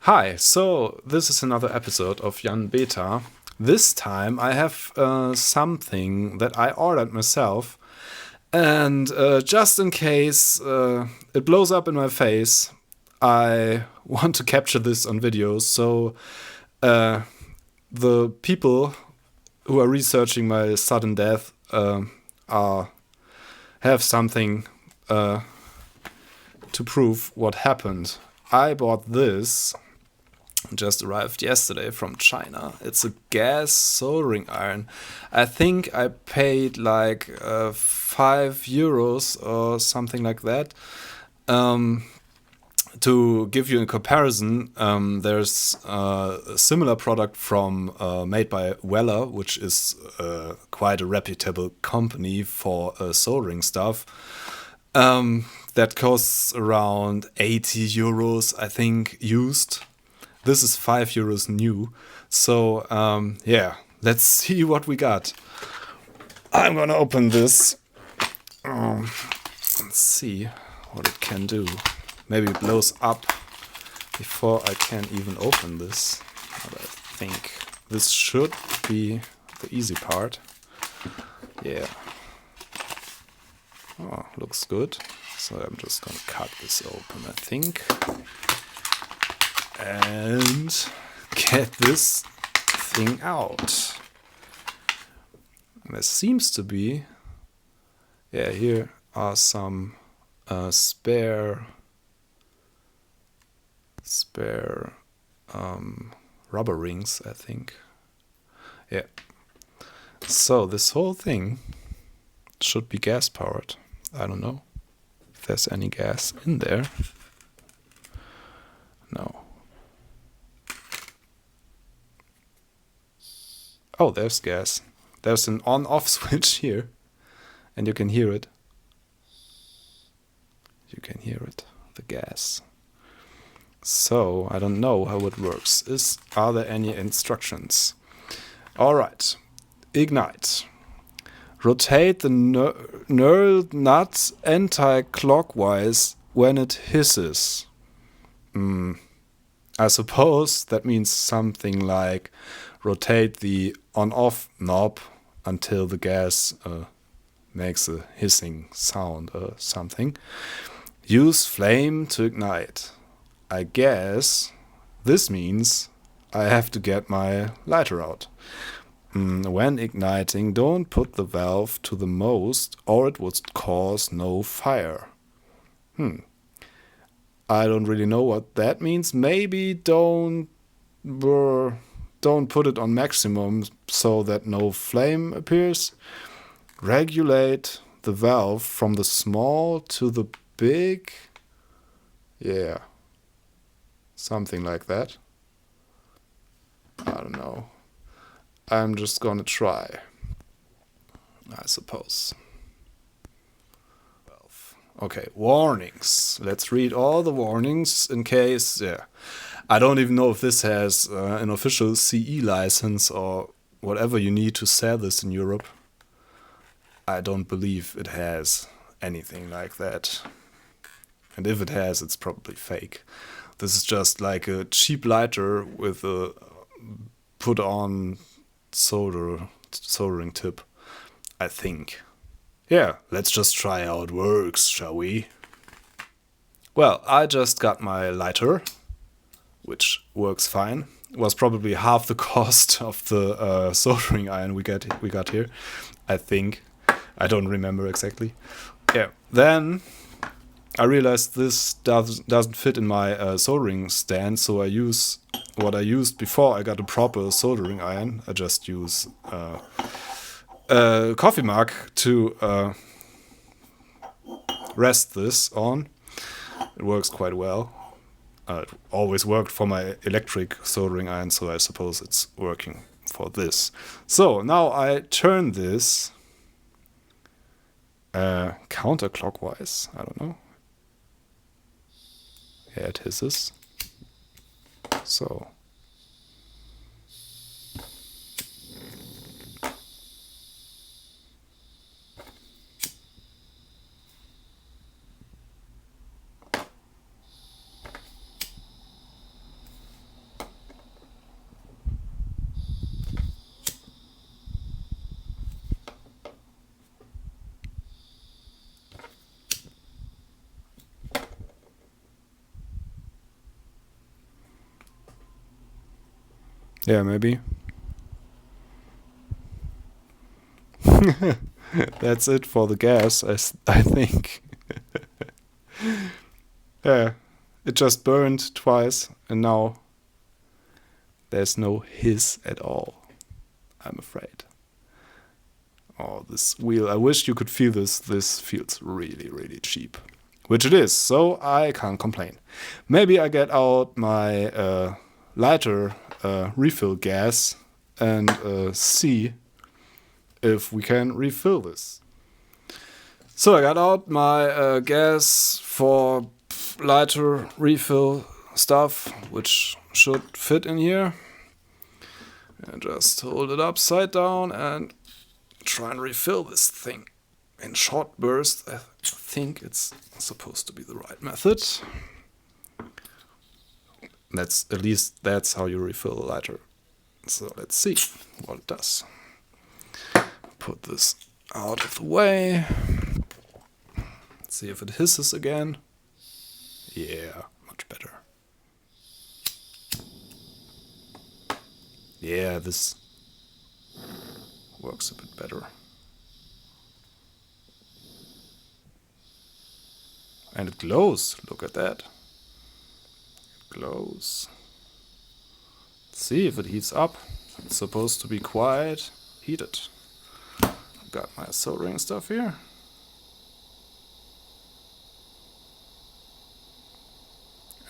Hi, so this is another episode of Jan Beta. This time I have something that I ordered myself, and just in case it blows up in my face, I want to capture this on video so the people who are researching my sudden death have something to prove what happened. I bought this. Just arrived yesterday from China. It's a gas soldering iron. I think I paid like €5 or something like that. To give you a comparison, there's a similar product from made by Weller, which is quite a reputable company for soldering stuff. That costs around €80, I think, used. This is €5 new. So, yeah, let's see what we got. I'm gonna open this. Let's see what it can do. Maybe it blows up before I can even open this. But I think this should be the easy part. Yeah. Oh, looks good. So I'm just gonna cut this open, I think. And get this thing out. And there seems to be, yeah, here are some spare rubber rings, I think. Yeah. So this whole thing should be gas powered. I don't know if there's any gas in there. No. Oh, there's gas. There's an on-off switch here, and you can hear it. You can hear it, the gas. So, I don't know how it works. Are there any instructions? Alright, ignite. Rotate the knurled nut anti-clockwise when it hisses. I suppose that means something like rotate the on-off knob until the gas makes a hissing sound or something. Use flame to ignite. I guess this means I have to get my lighter out. When igniting, don't put the valve to the most or it would cause no fire. I don't really know what that means. Maybe don't put it on maximum so that no flame appears. Regulate the valve from the small to the big. Yeah. Something like that. I don't know. I'm just gonna try, I suppose. Okay, warnings. Let's read all the warnings in case, yeah. I don't even know if this has an official CE license or whatever you need to sell this in Europe. I don't believe it has anything like that. And if it has, it's probably fake. This is just like a cheap lighter with a put-on soldering tip, I think. Yeah, let's just try how it works, shall we? Well, I just got my lighter, which works fine. It was probably half the cost of the soldering iron we got here, I think. I don't remember exactly. Yeah, then I realized this doesn't fit in my soldering stand, so I use what I used before I got a proper soldering iron. I just use a coffee mug to rest this on. It works quite well. It always worked for my electric soldering iron, so I suppose it's working for this. So now I turn this counterclockwise. I don't know. Yeah, it hisses. So. Yeah, maybe. That's it for the gas, I think. Yeah, it just burned twice, and now there's no hiss at all, I'm afraid. Oh, this wheel, I wish you could feel this. This feels really, really cheap. Which it is, so I can't complain. Maybe I get out my lighter refill gas and see if we can refill this. So I got out my gas for lighter refill stuff, which should fit in here. And just hold it upside down and try and refill this thing in short bursts. I think it's supposed to be the right method. At least that's how you refill a lighter. So let's see what it does. Put this out of the way. See if it hisses again. Yeah, much better. Yeah, this works a bit better. And it glows. Look at that. It glows. Let's see if it heats up. It's supposed to be quite heated. Got my soldering stuff here.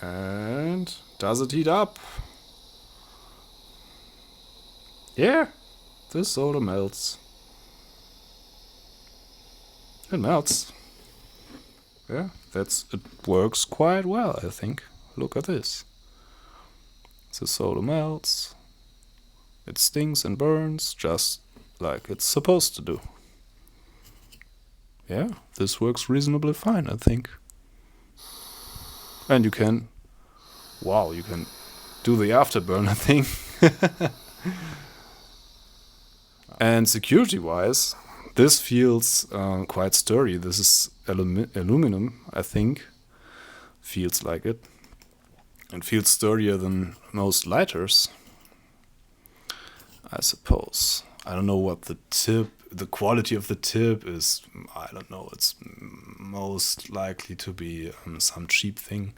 And does it heat up? Yeah, this solder melts. It melts. Yeah, it works quite well, I think. Look at this. The solder melts. It stings and burns just like it's supposed to do. Yeah, this works reasonably fine, I think. And you can do the afterburner thing. And security-wise, this feels quite sturdy. This is aluminum, I think. Feels like it. And feels sturdier than most lighters, I suppose. I don't know what the quality of the tip is. I don't know. It's most likely to be some cheap thing.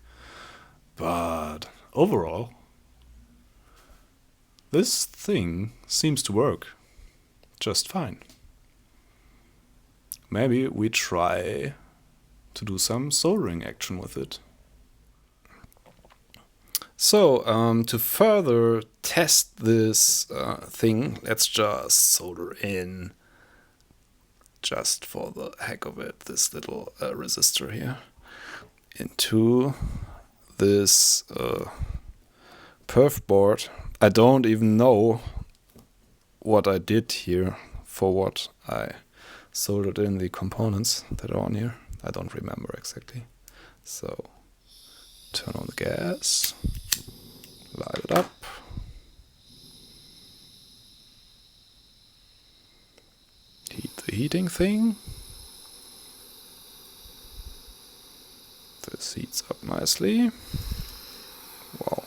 But overall, this thing seems to work just fine. Maybe we try to do some soldering action with it. So, to further test this thing, let's just solder in, just for the heck of it, this little resistor here into this perf board. I don't even know what I did here for what I soldered in the components that are on here. I don't remember exactly. So, turn on the gas. Light it up. Heat the heating thing. This heats up nicely. Wow.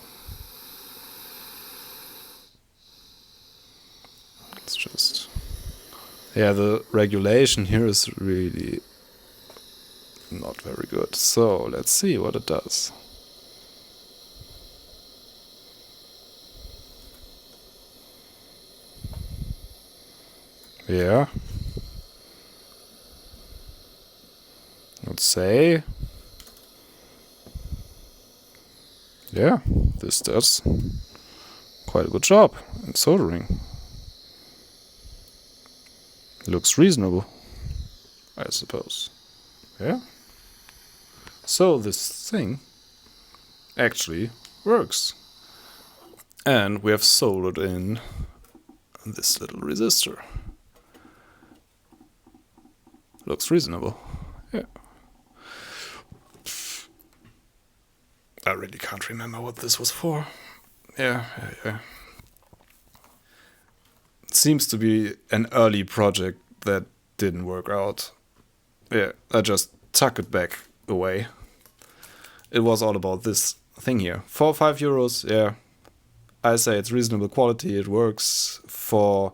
It's just... yeah, the regulation here is really not very good. So, let's see what it does. Yeah. Let's say. Yeah, this does quite a good job in soldering. Looks reasonable, I suppose. Yeah. So this thing actually works. And we have soldered in this little resistor. Looks reasonable. Yeah. I really can't remember what this was for. Yeah. It seems to be an early project that didn't work out. Yeah, I just tuck it back away. It was all about this thing here. 4 or 5 euros, yeah. I say it's reasonable quality. It works for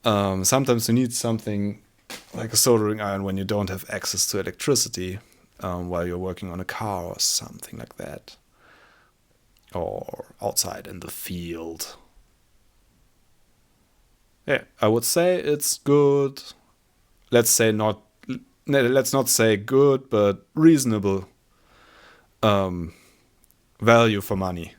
sometimes you need something like a soldering iron when you don't have access to electricity while you're working on a car or something like that, or outside in the field. Yeah, I would say it's good. Let's not say good, but reasonable value for money.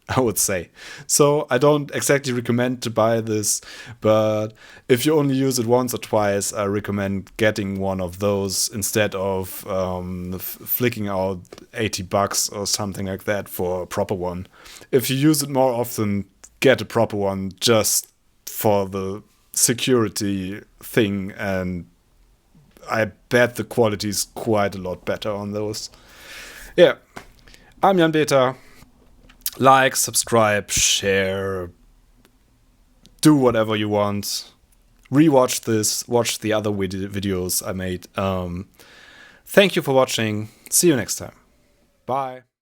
I would say. So I don't exactly recommend to buy this, but if you only use it once or twice, I recommend getting one of those instead of flicking out $80 or something like that for a proper one. If you use it more often, get a proper one just for the security thing, and I bet the quality is quite a lot better on those. Yeah, I'm Jan Beta. Like, subscribe, share, do whatever you want. Rewatch this, watch the other videos I made. Thank you for watching. See you next time. Bye.